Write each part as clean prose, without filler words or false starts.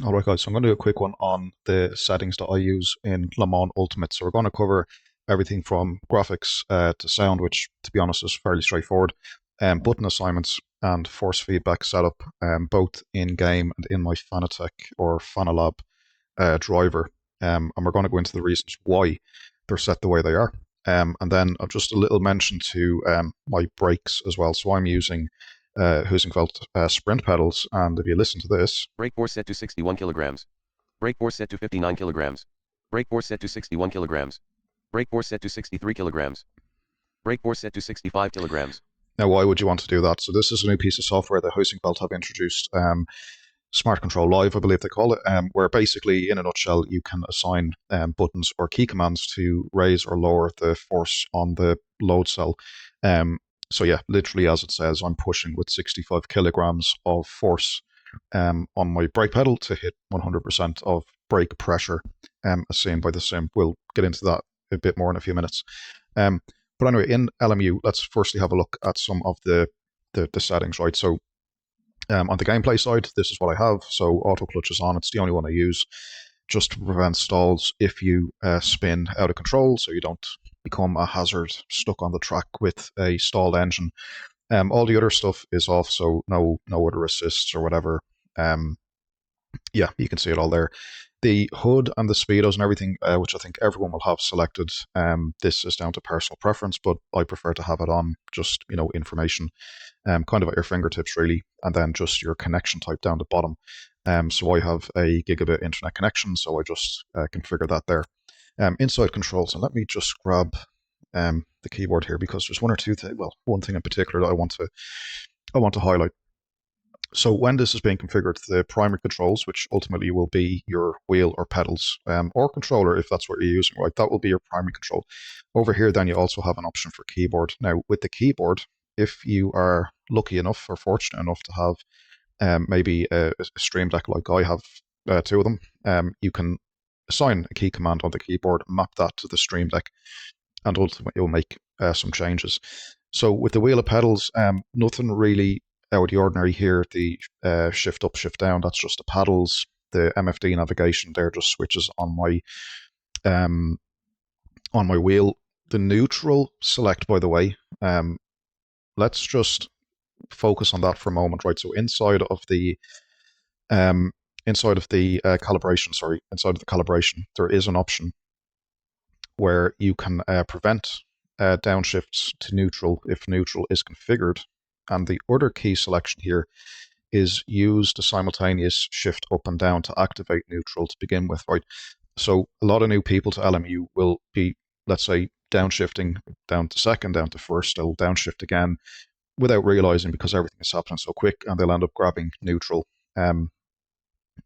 Alright guys, so I'm going to do a quick one on the settings that I use in Le Mans Ultimate. So we're going to cover everything from graphics to sound, which to be honest is fairly straightforward, button assignments and force feedback setup, both in-game and in my Fanatec or Fanalab driver. And we're going to go into the reasons why they're set the way they are. And then just a little mention to my brakes as well. So I'm using Heusinkveld sprint pedals, and if you listen to this, brake force set to 61 kilograms, brake force set to 59 kilograms, brake force set to 61 kilograms, brake force set to 63 kilograms, brake force set to 65 kilograms. Now, why would you want to do that? So this is a new piece of software that Heusinkveld have introduced, Smart Control Live, I believe they call it, where basically, in a nutshell, you can assign buttons or key commands to raise or lower the force on the load cell. So yeah, literally as it says, I'm pushing with 65 kilograms of force on my brake pedal to hit 100% of brake pressure, as seen by the sim. We'll get into that a bit more in a few minutes. But anyway, in LMU, let's firstly have a look at some of the settings, right? So on the gameplay side, this is what I have. So auto clutch is on. It's the only one I use, just to prevent stalls if you spin out of control, so you don't become a hazard stuck on the track with a stalled engine. All the other stuff is off, so no other assists or whatever. Yeah, you can see it all there. The HUD and the speedos and everything, which I think everyone will have selected, this is down to personal preference, but I prefer to have it on, just, you know, information, kind of at your fingertips really, and then just your connection type down the bottom. So I have a gigabit internet connection, so I just configure that there. Inside controls, and let me just grab the keyboard here, because there's one or two things, well, one thing in particular that I want to highlight. So when this is being configured, the primary controls, which ultimately will be your wheel or pedals, or controller if that's what you're using, right, that will be your primary control. Over here then you also have an option for keyboard. Now with the keyboard, if you are lucky enough or fortunate enough to have maybe a Stream Deck like I have, two of them, you can assign a key command on the keyboard, map that to the Stream Deck, and ultimately you'll make some changes. So with the wheel of pedals, nothing really out of the ordinary here. The shift up, shift down, that's just the paddles. The MFD navigation there just switches on my wheel. The neutral select, by the way, let's just focus on that for a moment, right? So inside of the calibration, there is an option where you can prevent downshifts to neutral if neutral is configured. And the other key selection here is use the simultaneous shift up and down to activate neutral to begin with, right? So a lot of new people to LMU will be, let's say, downshifting down to second, down to first, they'll downshift again without realizing, because everything is happening so quick, and they'll end up grabbing neutral.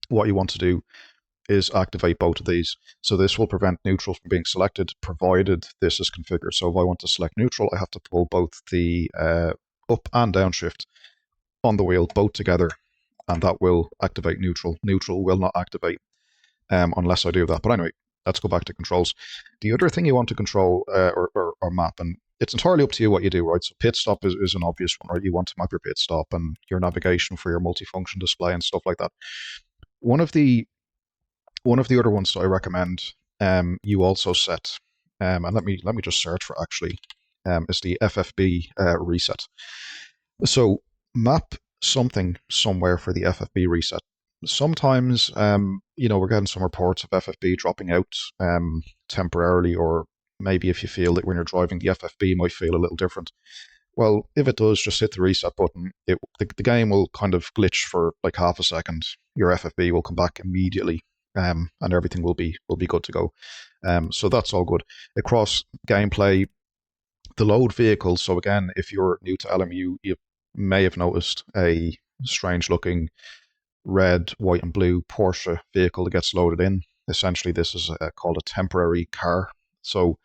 What you want to do is activate both of these. So this will prevent neutral from being selected, provided this is configured. So if I want to select neutral, I have to pull both the up and downshift on the wheel, both together, and that will activate neutral. Neutral will not activate unless I do that. But anyway, let's go back to controls. The other thing you want to control or map, and it's entirely up to you what you do, right? So pit stop is an obvious one, right? You want to map your pit stop and your navigation for your multifunction display and stuff like that. One of the other ones that I recommend you also set, and let me just search for actually, is the FFB reset. So map something somewhere for the FFB reset. Sometimes, you know, we're getting some reports of FFB dropping out temporarily, or maybe if you feel that when you're driving, the FFB might feel a little different. Well, if it does, just hit the reset button. The game will kind of glitch for like half a second. Your FFB will come back immediately, and everything will be good to go. So that's all good. Across gameplay, the load vehicle. So again, if you're new to LMU, you may have noticed a strange looking red, white and blue Porsche vehicle that gets loaded in. Essentially, this is called a temporary car. So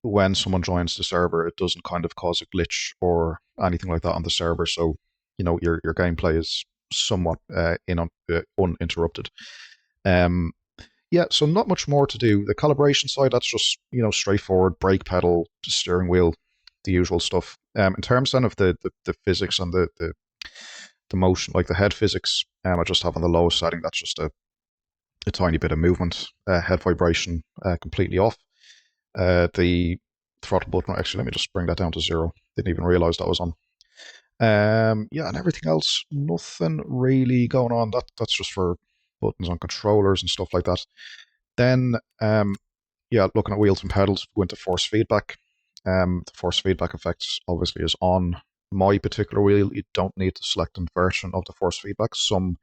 when someone joins the server, it doesn't kind of cause a glitch or anything like that on the server. So, you know, your gameplay is somewhat uninterrupted. Yeah, so not much more to do. The calibration side, that's just, you know, straightforward. Brake pedal, steering wheel, the usual stuff. In terms then of the physics and the the motion, like the head physics, I just have on the lowest setting. That's just a tiny bit of movement, head vibration completely off. The throttle button, actually, let me just bring that down to 0. Didn't even realize that was on. Yeah, and everything else, nothing really going on. That's just for buttons on controllers and stuff like that. Then, yeah, looking at wheels and pedals, go into force feedback. The force feedback effects obviously is on my particular wheel. You don't need to select inversion of the force feedback. Some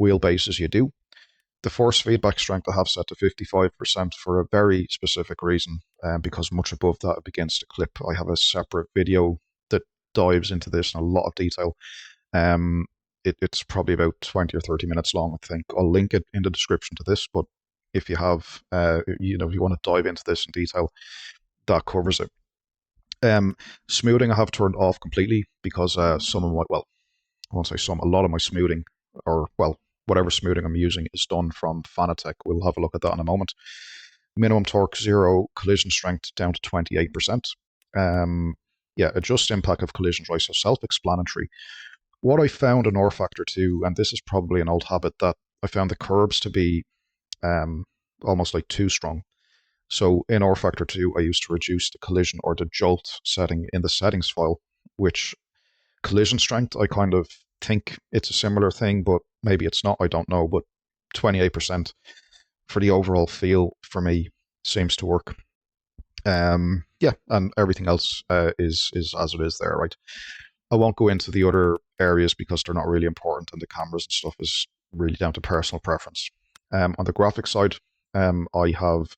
wheelbases you do. The force feedback strength I have set to 55% for a very specific reason, because much above that it begins to clip. I have a separate video that dives into this in a lot of detail. It's probably about 20 or 30 minutes long, I think. I'll link it in the description to this, but if you have, if you want to dive into this in detail, that covers it. Smoothing I have turned off completely because some of my, well, I won't say some, a lot of my smoothing, or well, whatever smoothing I'm using is done from Fanatec. We'll have a look at that in a moment. Minimum torque 0, collision strength down to 28%. Yeah, adjust impact of collisions, right, so self-explanatory. What I found in R Factor 2, and this is probably an old habit, that I found the curbs to be almost like too strong. So in R Factor 2, I used to reduce the collision or the jolt setting in the settings file, which collision strength, I kind of think it's a similar thing, but maybe it's not, I don't know, but 28% for the overall feel for me seems to work. Yeah, and everything else is as it is there, right? I won't go into the other areas because they're not really important, and the cameras and stuff is really down to personal preference. On the graphics side, I have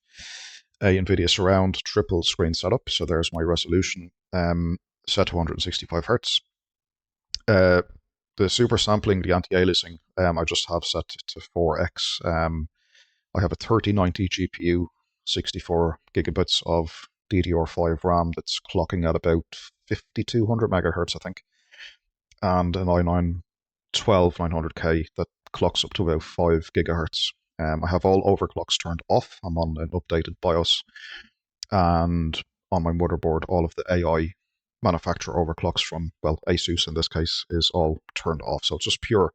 a Nvidia Surround triple screen setup, so there's my resolution, set to 165 Hertz. The super sampling, the anti-aliasing, I just have set to 4x. I have a 3090 GPU, 64 gigabits of DDR5 RAM that's clocking at about 5200 megahertz, I think, and an i9 12900K that clocks up to about 5 gigahertz. I have all overclocks turned off. I'm on an updated BIOS, and on my motherboard, all of the AI manufacturer overclocks from, well, Asus in this case, is all turned off. So it's just pure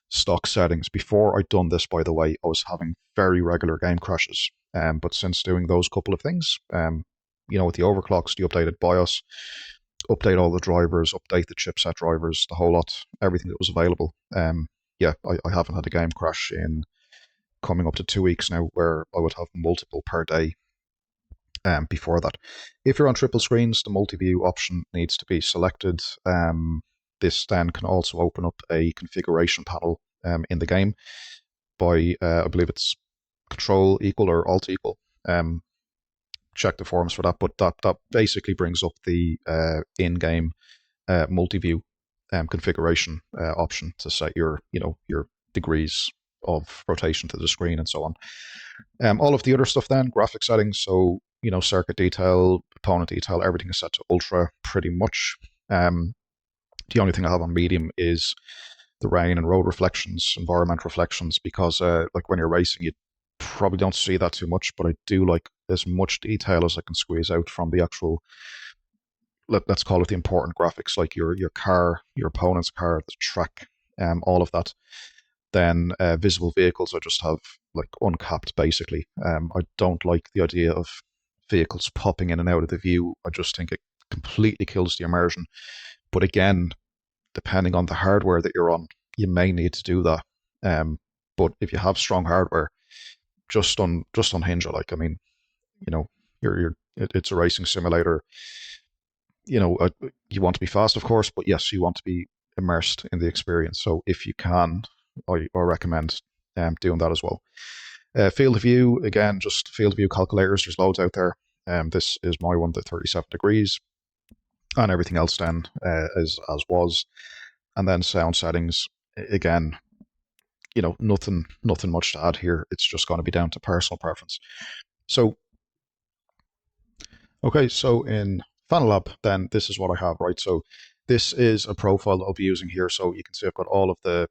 stock settings. Before I'd done this, by the way, I was having very regular game crashes. But since doing those couple of things, with the overclocks, the updated BIOS, update all the drivers, update the chipset drivers, the whole lot, everything that was available. Yeah, I haven't had a game crash in coming up to 2 weeks now, where I would have multiple per day. Before that, if you're on triple screens, the multi-view option needs to be selected. This then can also open up a configuration panel in the game by, I believe it's Control equal or Alt equal. Check the forums for that, but that basically brings up the in-game multi-view configuration option to set your degrees of rotation to the screen and so on. All of the other stuff then, graphic settings, so circuit detail, component detail, everything is set to ultra pretty much. The only thing I have on medium is the rain and road reflections, environment reflections, because like when you're racing, you probably don't see that too much, but I do like as much detail as I can squeeze out from the actual, let's call it the important graphics, like your car, your opponent's car, the track, all of that. Then visible vehicles, I just have like uncapped basically. I don't like the idea of vehicles popping in and out of the view. I just think it completely kills the immersion. But again, depending on the hardware that you're on, you may need to do that. But if you have strong hardware, just unhinge it. Like, I mean, it's a racing simulator. You want to be fast, of course, but yes, you want to be immersed in the experience. So if you can, I recommend doing that as well. Field of view, again, just field of view calculators. There's loads out there. This is my one, the 37 degrees, and everything else then as was. And then sound settings, again, nothing much to add here. It's just going to be down to personal preference. So, okay, so in FanLab, then this is what I have, right? So this is a profile that I'll be using here. So you can see I've got all of the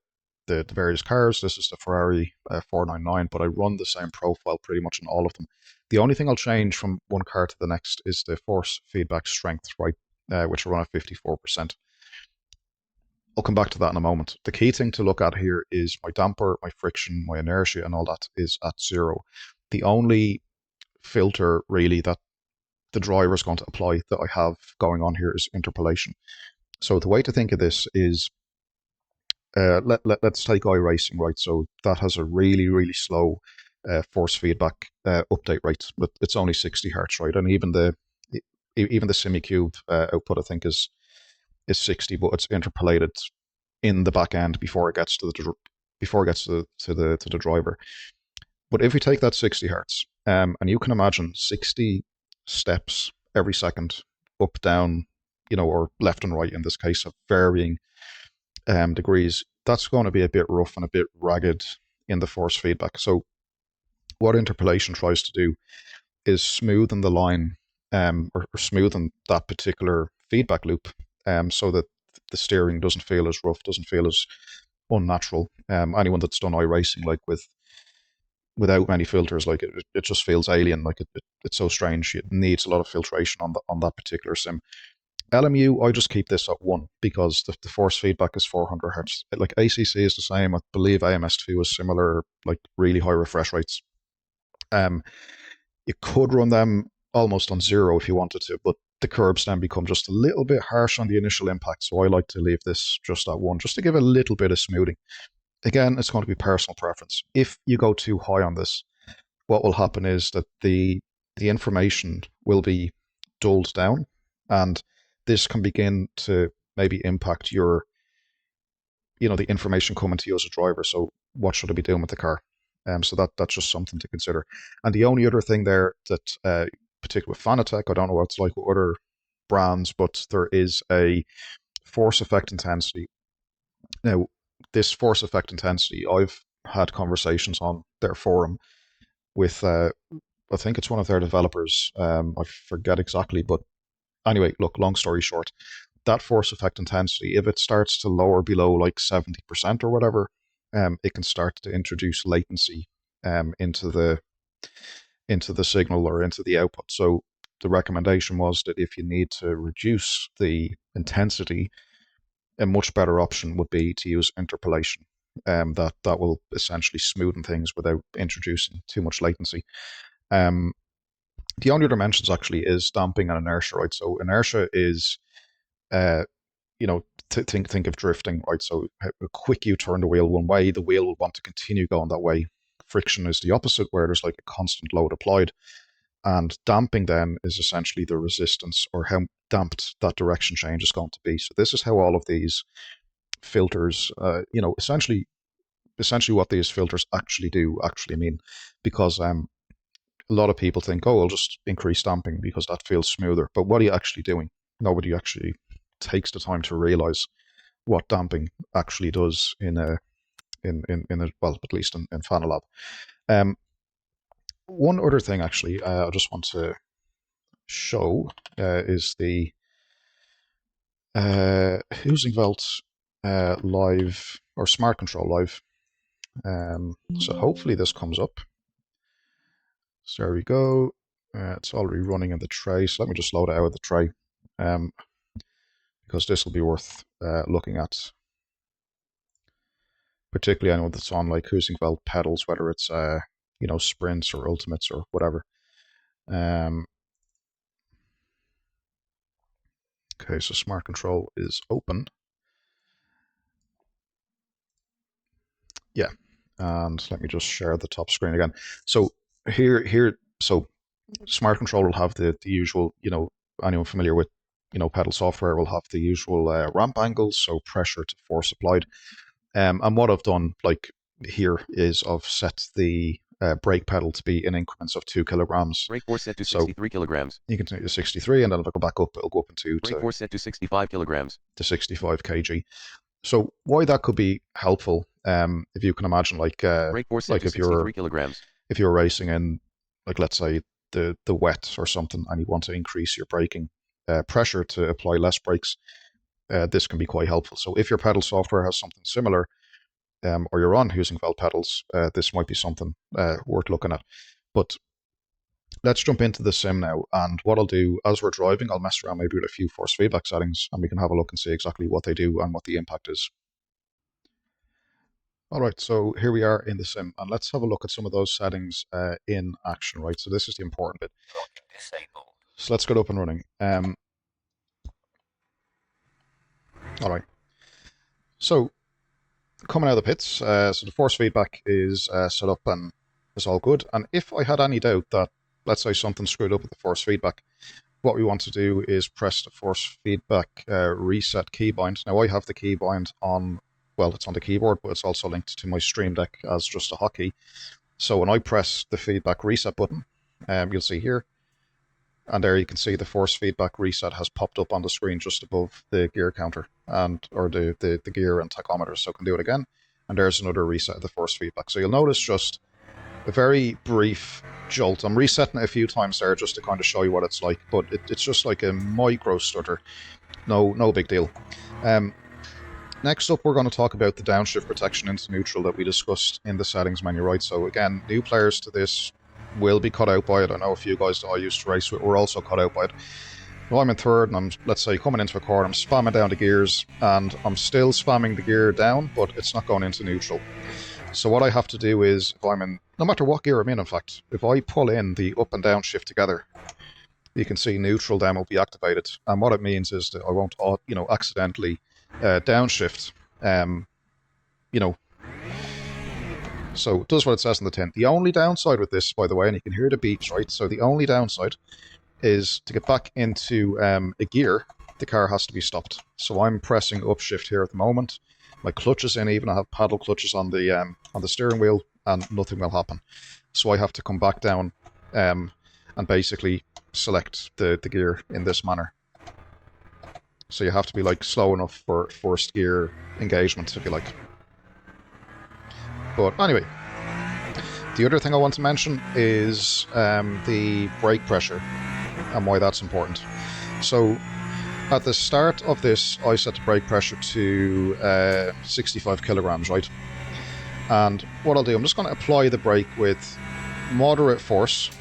various cars. This is the Ferrari 499, but I run the same profile pretty much in all of them. The only thing I'll change from one car to the next is the force feedback strength, right, which I run at 54%. I'll come back to that in a moment. The key thing to look at here is my damper, my friction, my inertia, and all that is at 0. The only filter really that the driver is going to apply that I have going on here is interpolation. So the way to think of this is, let's take iRacing, right? So that has a really, really slow force feedback update rate, but it's only 60 hertz, right? And even the SimiCube output, I think, is 60, but it's interpolated in the back end before it gets to the driver. But if we take that 60 hertz, and you can imagine 60 steps every second, up, down, or left and right in this case, of varying degrees, that's going to be a bit rough and a bit ragged in the force feedback. So what interpolation tries to do is smoothen the line, or smoothen that particular feedback loop, so that the steering doesn't feel as rough, doesn't feel as unnatural. Anyone that's done iRacing, like without many filters, like it just feels alien. Like it's so strange. It needs a lot of filtration on that particular sim. LMU, I just keep this at 1 because the force feedback is 400 hertz. Like ACC is the same. I believe AMS2 is similar, like really high refresh rates. You could run them almost on 0 if you wanted to, but the curbs then become just a little bit harsh on the initial impact. So I like to leave this just at 1, just to give a little bit of smoothing. Again, it's going to be personal preference. If you go too high on this, what will happen is that the information will be dulled down, and this can begin to maybe impact your, the information coming to you as a driver. So what should I be doing with the car? So that's just something to consider. And the only other thing there that, particularly with Fanatec, I don't know what it's like with other brands, but there is a force effect intensity. Now, this force effect intensity, I've had conversations on their forum with, I think it's one of their developers. I forget exactly, but anyway, look, long story short, that force effect intensity, if it starts to lower below like 70% or whatever, it can start to introduce latency into the signal or into the output. So the recommendation was that if you need to reduce the intensity, a much better option would be to use interpolation. That will essentially smoothen things without introducing too much latency. The only other mentions actually is damping and inertia, right? So inertia is, think of drifting, right? So how quick you turn the wheel one way, the wheel will want to continue going that way. Friction is the opposite, where there's like a constant load applied. And damping then is essentially the resistance, or how damped that direction change is going to be. So this is how all of these filters, essentially what these filters actually mean. Because a lot of people think, oh, I'll just increase damping because that feels smoother. But what are you actually doing? Nobody actually takes the time to realize what damping actually does in well, at least in Fanalab. One other thing actually, I just want to show is the Heusinkveld live, or Smart Control Live. So hopefully this comes up. So there we go. It's already running in the tray. So let me just load it out of the tray, because this will be worth looking at. Particularly, I know that's on like Heusinkveld pedals, whether it's sprints or ultimates or whatever. Okay, so Smart Control is open. Yeah, and let me just share the top screen again. So so Smart Control will have the usual, anyone familiar with, pedal software will have the usual ramp angles, so pressure to force applied. And what I've done, like here, is I've set the brake pedal to be in increments of 2 kilograms. Brake force set to 63 kilograms. You can take to 63, and then if I go back up, it'll go up into brake force set to 65 kilograms. To 65 kg. So why that could be helpful, if you can imagine, like brake force set to 63 kilograms. If you're racing in, like, let's say the wet or something, and you want to increase your braking pressure to apply less brakes, this can be quite helpful. So if your pedal software has something similar, or you're on Heusinkveld pedals, this might be something worth looking at. But let's jump into the sim now. And what I'll do, as we're driving, I'll mess around maybe with a few force feedback settings, and we can have a look and see exactly what they do and what the impact is. All right, so here we are in the sim, and let's have a look at some of those settings in action, right? So this is the important bit. So let's get up and running. All right. So coming out of the pits, so the force feedback is set up and is all good. And if I had any doubt that, let's say, something screwed up with the force feedback, what we want to do is press the force feedback reset keybind. Now I have the keybind on, well, it's on the keyboard, but it's also linked to my Stream Deck as just a hotkey. So when I press the feedback reset button, you'll see here, and there you can see the force feedback reset has popped up on the screen just above the gear counter or the gear and tachometer. So I can do it again, and there's another reset of the force feedback. So you'll notice just a very brief jolt. I'm resetting it a few times there just to kind of show you what it's like, but it's just like a micro stutter. No big deal. Next up, we're going to talk about the downshift protection into neutral that we discussed in the settings menu, right? So again, new players to this will be cut out by it. I know a few guys that I used to race with were also cut out by it. Well, I'm in third and I'm, let's say, coming into a corner, I'm spamming down the gears and I'm still spamming the gear down, but it's not going into neutral. So what I have to do is, if I'm in, no matter what gear I'm in fact, if I pull in the up and down shift together, you can see neutral then will be activated. And what it means is that I won't, accidentally downshift, So it does what it says in the tin. The only downside with this, by the way, and you can hear the beeps, right? So the only downside is to get back into a gear, the car has to be stopped. So I'm pressing upshift here at the moment. My clutch is in, even I have paddle clutches on the steering wheel, and nothing will happen. So I have to come back down and basically select the gear in this manner. So you have to be like slow enough for first gear engagement, if you like. But anyway, the other thing I want to mention is the brake pressure and why that's important. So at the start of this, I set the brake pressure to 65 kilograms, right? And what I'll do, I'm just going to apply the brake with moderate force.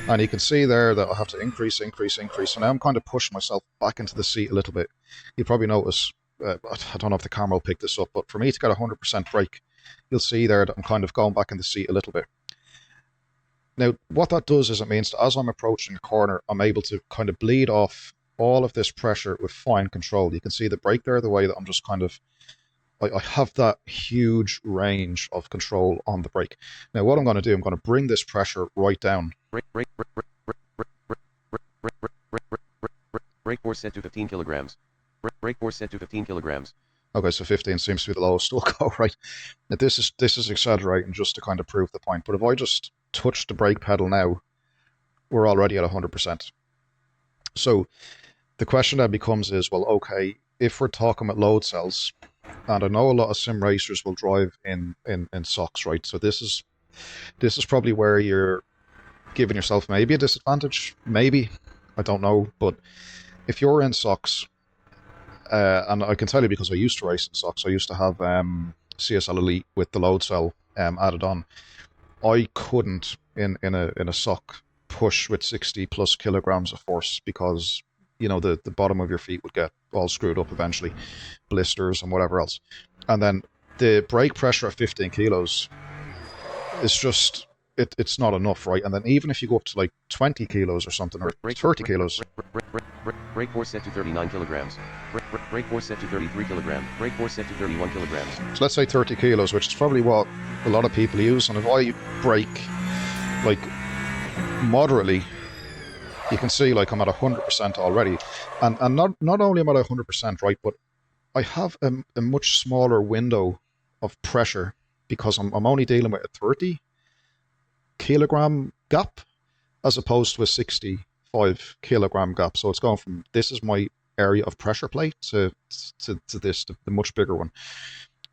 And you can see there that I have to increase. So now I'm kind of pushing myself back into the seat a little bit. You'll probably notice, I don't know if the camera will pick this up, but for me to get 100% brake, you'll see there that I'm kind of going back in the seat a little bit. Now, what that does is it means that as I'm approaching a corner, I'm able to kind of bleed off all of this pressure with fine control. You can see the brake there, the way that I'm just kind of, I have that huge range of control on the brake. Now, what I'm going to do, I'm going to bring this pressure right down. Brake force set to 15 kilograms. Brake force set to 15 kilograms. Okay, so 15 seems to be the lowest still go, right? Now this is accelerating just to kind of prove the point. But if I just touch the brake pedal now, we're already at 100%. So the question then becomes is, well, okay, if we're talking about load cells, and I know a lot of sim racers will drive in socks, right? So this is probably where you're giving yourself maybe a disadvantage, maybe, I don't know. But if you're in socks, and I can tell you because I used to race in socks, I used to have CSL Elite with the load cell added on. I couldn't in a sock push with 60 plus kilograms of force because, you know, the bottom of your feet would get all screwed up eventually, blisters and whatever else. And then the brake pressure at 15 kilos is just, it's not enough, right? And then even if you go up to like 20 kilos or something, or 30 kilos. Brake force set to 39 kilograms. Brake force set to 33 kilograms. Brake force set to 31 kilograms. So let's say 30 kilos, which is probably what a lot of people use. And if I brake like moderately, you can see like I'm at 100% already. And not only am I at 100%, right, but I have a much smaller window of pressure because I'm only dealing with a 30 kilogram gap as opposed to a 65 kilogram gap. So it's going from, this is my area of pressure plate to this, the much bigger one.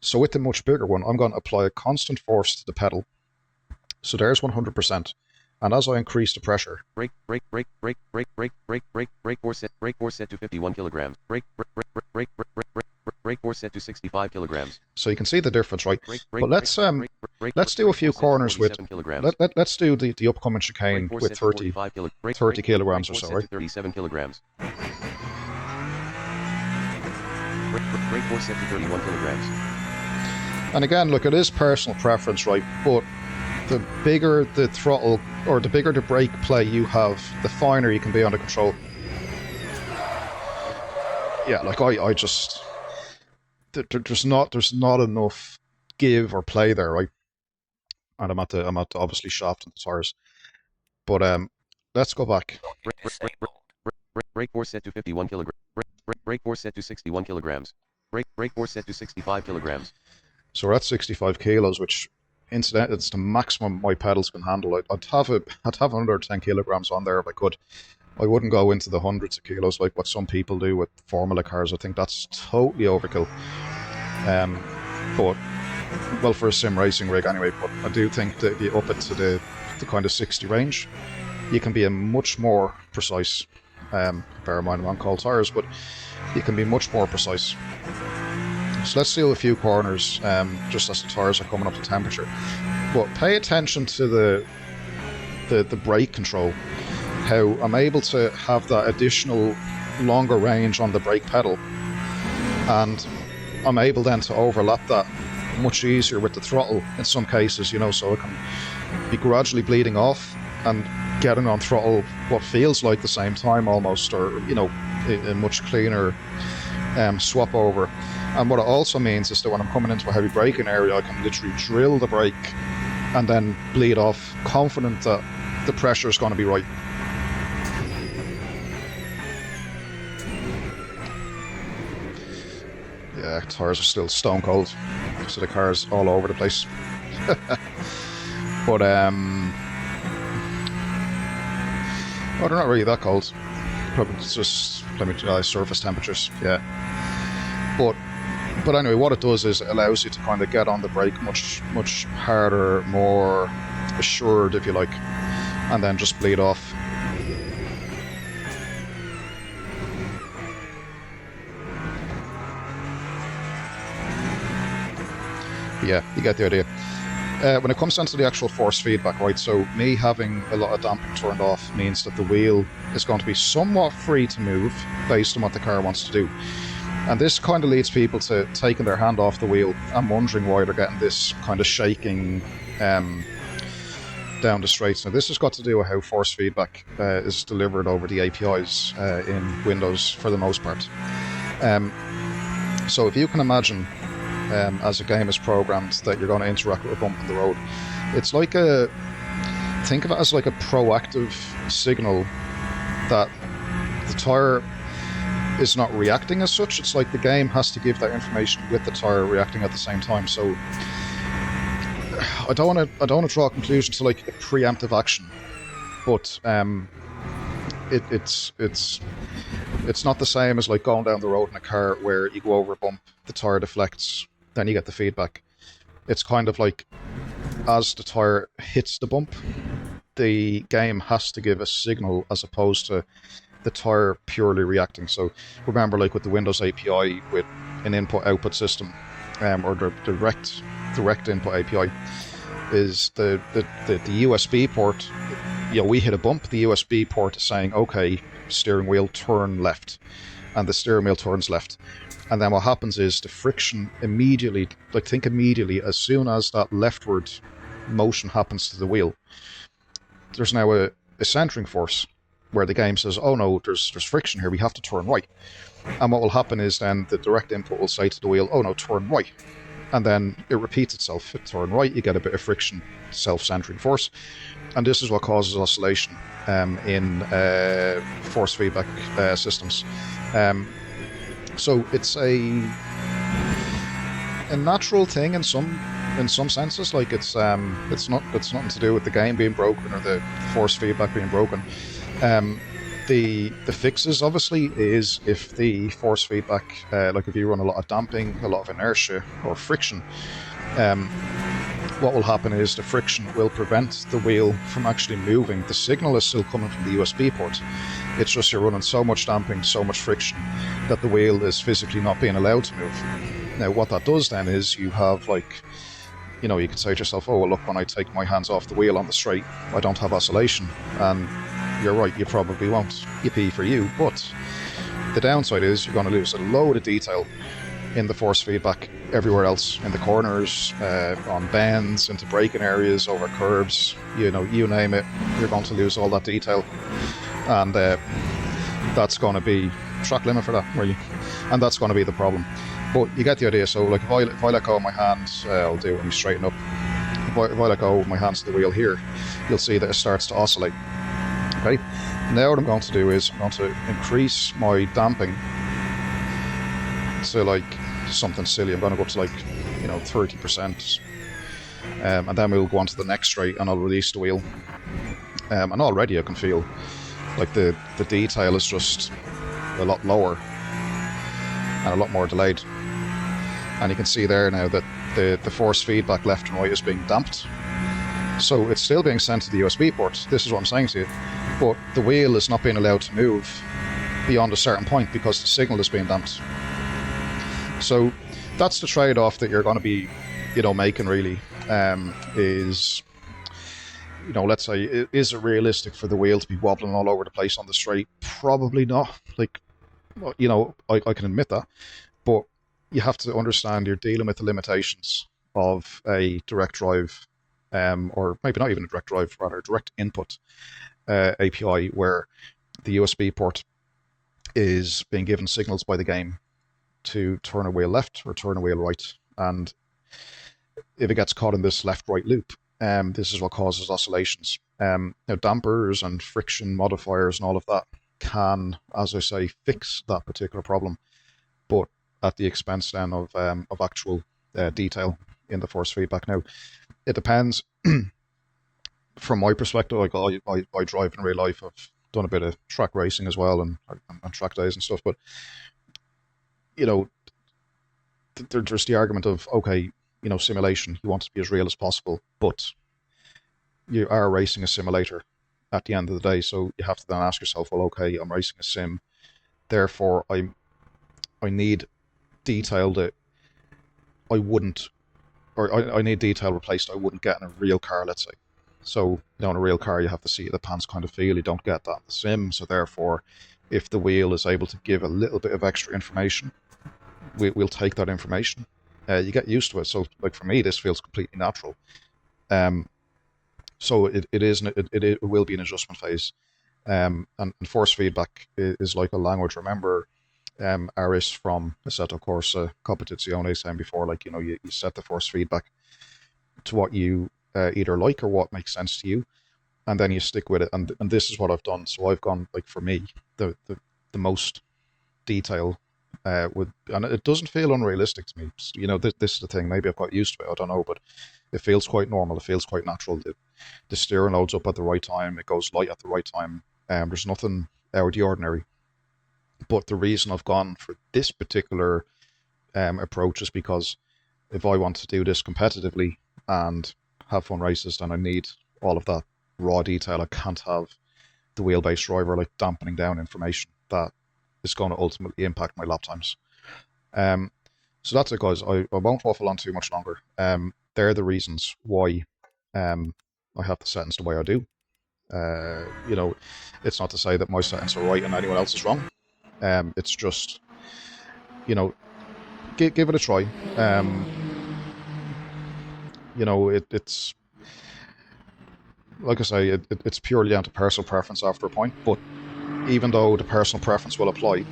So with the much bigger one, I'm going to apply a constant force to the pedal. So there's 100%. And as I increase the pressure, brake force set to 51 kilograms. Brake Brake force set to 65 kilograms. So you can see the difference, right? Brake, But let's do a few corners with, let's do the upcoming chicane with 30 kilograms or so, right? 37 kilograms. Brake force set to 31 kilograms. And again, look, it is personal preference, right? But the bigger the throttle, or the bigger the brake play you have, the finer you can be under control. Yeah, like I just, there's not enough give or play there, right? And I'm at the obviously shafting the tires. But let's go back. Brake force set to 51 kilograms. Brake force set to 61 kilograms. Brake force set to 65 kilograms. So we're at 65 kilos, which, incidentally, it's the maximum my pedals can handle. I'd have under 10 kilograms on there if I could. I wouldn't go into the hundreds of kilos like what some people do with Formula cars. I think that's totally overkill. But, well, for a sim racing rig anyway, but I do think that if you up it to the kind of 60 range, you can be a much more precise. Bear in mind I'm on cold tires, but you can be much more precise. So let's do a few corners just as the tires are coming up to temperature. But pay attention to the brake control. How I'm able to have that additional longer range on the brake pedal, and I'm able then to overlap that much easier with the throttle in some cases, you know, so I can be gradually bleeding off and getting on throttle what feels like the same time almost, or, you know, a much cleaner swap over. And what it also means is that when I'm coming into a heavy braking area, I can literally drill the brake and then bleed off, confident that the pressure is going to be right. Yeah, tires are still stone cold, so the car's all over the place. But well, they're not really that cold. Probably just surface temperatures. Yeah. But anyway, what it does is it allows you to kind of get on the brake much harder, more assured, if you like, and then just bleed off. Yeah, you get the idea. When it comes down to the actual force feedback, right, so me having a lot of damping turned off means that the wheel is going to be somewhat free to move based on what the car wants to do. And this kind of leads people to taking their hand off the wheel and wondering why they're getting this kind of shaking down the straights. Now, this has got to do with how force feedback is delivered over the APIs in Windows for the most part. So if you can imagine, as a game is programmed, that you're going to interact with a bump on the road, it's like think of it as like a proactive signal that the tire is not reacting as such. It's like the game has to give that information with the tire reacting at the same time. So I don't want to draw a conclusion to like a preemptive action, but it's not the same as like going down the road in a car where you go over a bump, the tire deflects, then you get the feedback. It's kind of like as the tire hits the bump, the game has to give a signal as opposed to the tire purely reacting. So remember, like with the Windows API with an input-output system, or the direct input API, is the USB port. You know, we hit a bump, the USB port is saying, okay, steering wheel, turn left, and the steering wheel turns left. And then what happens is the friction immediately, like think immediately, as soon as that leftward motion happens to the wheel, there's now a centering force where the game says, oh no, there's friction here, we have to turn right. And what will happen is then the direct input will say to the wheel, oh no, turn right. And then it repeats itself. Turn right, you get a bit of friction, self-centering force. And this is what causes oscillation in force feedback systems. So it's a natural thing in some senses. Like it's nothing to do with the game being broken or the force feedback being broken. The fixes obviously is if the force feedback, like if you run a lot of damping, a lot of inertia or friction, what will happen is the friction will prevent the wheel from actually moving. The signal is still coming from the USB port. It's just you're running so much damping, so much friction, that the wheel is physically not being allowed to move. Now, what that does then is you have, like, you know, you could say to yourself, oh, well, look, when I take my hands off the wheel on the straight, I don't have oscillation. And you're right, you probably won't. Yippee for you. But the downside is you're going to lose a load of detail in the force feedback everywhere else, in the corners, on bends, into braking areas, over curves, you know, you name it, you're going to lose all that detail. And that's going to be track limit for that, really. And that's going to be the problem. But you get the idea. So, like, if I let go of my hands, I'll do it when you straighten up. If I let go of my hands to the wheel here, you'll see that it starts to oscillate. Okay. Now what I'm going to do is I'm going to increase my damping to, like, something silly. I'm going to go to, like, you know, 30%. And then we'll go on to the next straight and I'll release the wheel. And already I can feel like the detail is just a lot lower and a lot more delayed. And you can see there now that the force feedback left and right is being damped. So it's still being sent to the USB port. This is what I'm saying to you. But the wheel is not being allowed to move beyond a certain point because the signal is being damped. So that's the trade-off that you're going to be, you know, making really, is, you know, let's say, is it realistic for the wheel to be wobbling all over the place on the straight? Probably not. Like, you know, I can admit that, but you have to understand you're dealing with the limitations of a direct drive, or maybe not even a direct drive, rather direct input API, where the USB port is being given signals by the game to turn a wheel left or turn a wheel right. And if it gets caught in this left-right loop, this is what causes oscillations. Now, dampers and friction modifiers and all of that can, as I say, fix that particular problem, but at the expense then of actual detail in the force feedback. Now, it depends. From my perspective, like, I drive in real life. I've done a bit of track racing as well, and track days and stuff. But, you know, there's the argument of, okay, you know, simulation, you want it to be as real as possible, but you are racing a simulator at the end of the day. So you have to then ask yourself, well, okay, I'm racing a sim, therefore I need detail that I wouldn't, or I need detail replaced I wouldn't get in a real car, let's say. So, you know, in a real car, you have the seat of the pants kind of feel. You don't get that in the sim. So therefore, if the wheel is able to give a little bit of extra information, we'll take that information. You get used to it. So, like, for me, this feels completely natural. So it will be an adjustment phase. And force feedback is like a language. Remember, Aris from Assetto Corsa Competizione saying before, like, you know, you set the force feedback to what you either like or what makes sense to you, and then you stick with it. And this is what I've done. So I've gone, like, for me, the most detail and it doesn't feel unrealistic to me. You know, this is the thing. Maybe I've got used to it. I don't know, but it feels quite normal. It feels quite natural. The steering loads up at the right time. It goes light at the right time. There's nothing out of the ordinary. But the reason I've gone for this particular approach is because if I want to do this competitively and have fun races, then I need all of that raw detail. I can't have the wheelbase driver, like, dampening down information that is going to ultimately impact my lap times. So that's it, guys. I won't waffle on too much longer. They're the reasons why I have the settings the way I do. You know, it's not to say that my settings are right and anyone else is wrong. It's just, you know, give it a try. You know, it's like I say, it's purely down to personal preference after a point. But even though the personal preference will apply,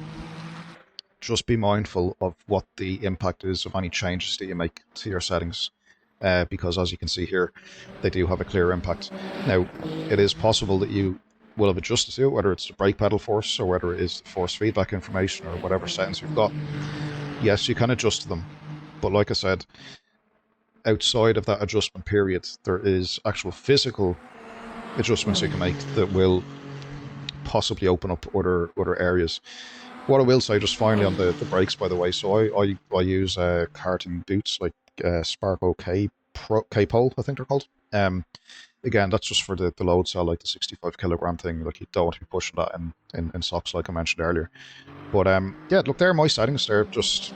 just be mindful of what the impact is of any changes that you make to your settings, because as you can see here, they do have a clear impact. Now, it is possible that you will have adjusted to it, whether it's the brake pedal force or whether it is the force feedback information or whatever settings you've got. Yes, you can adjust to them, but like I said, outside of that adjustment period, there is actual physical adjustments you can make that will possibly open up other areas. What I will say, just finally, on the brakes, by the way, so I use karting boots like Spark OK K-pole, I think they're called. Again, that's just for the load cell, like the 65 kilogram thing. Like, you don't want to be pushing that in socks, like I mentioned earlier. But yeah, look, they're my settings. They're just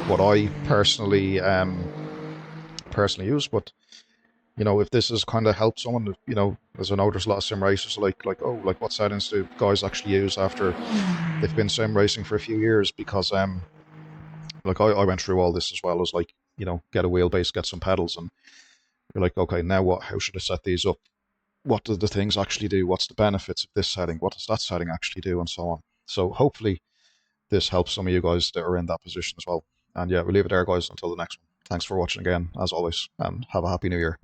what I personally use. But you know, if this has kind of helped someone, you know, as I know there's a lot of sim racers like oh, like what settings do guys actually use after they've been sim racing for a few years? Because like I went through all this as well as, like, you know, get a wheelbase, get some pedals, and you're like, okay, now what? How should I set these up? What do the things actually do? What's the benefits of this setting? What does that setting actually do? And so on. So hopefully this helps some of you guys that are in that position as well. And yeah, we'll leave it there, guys, until the next one. Thanks for watching again, as always, and have a happy new year.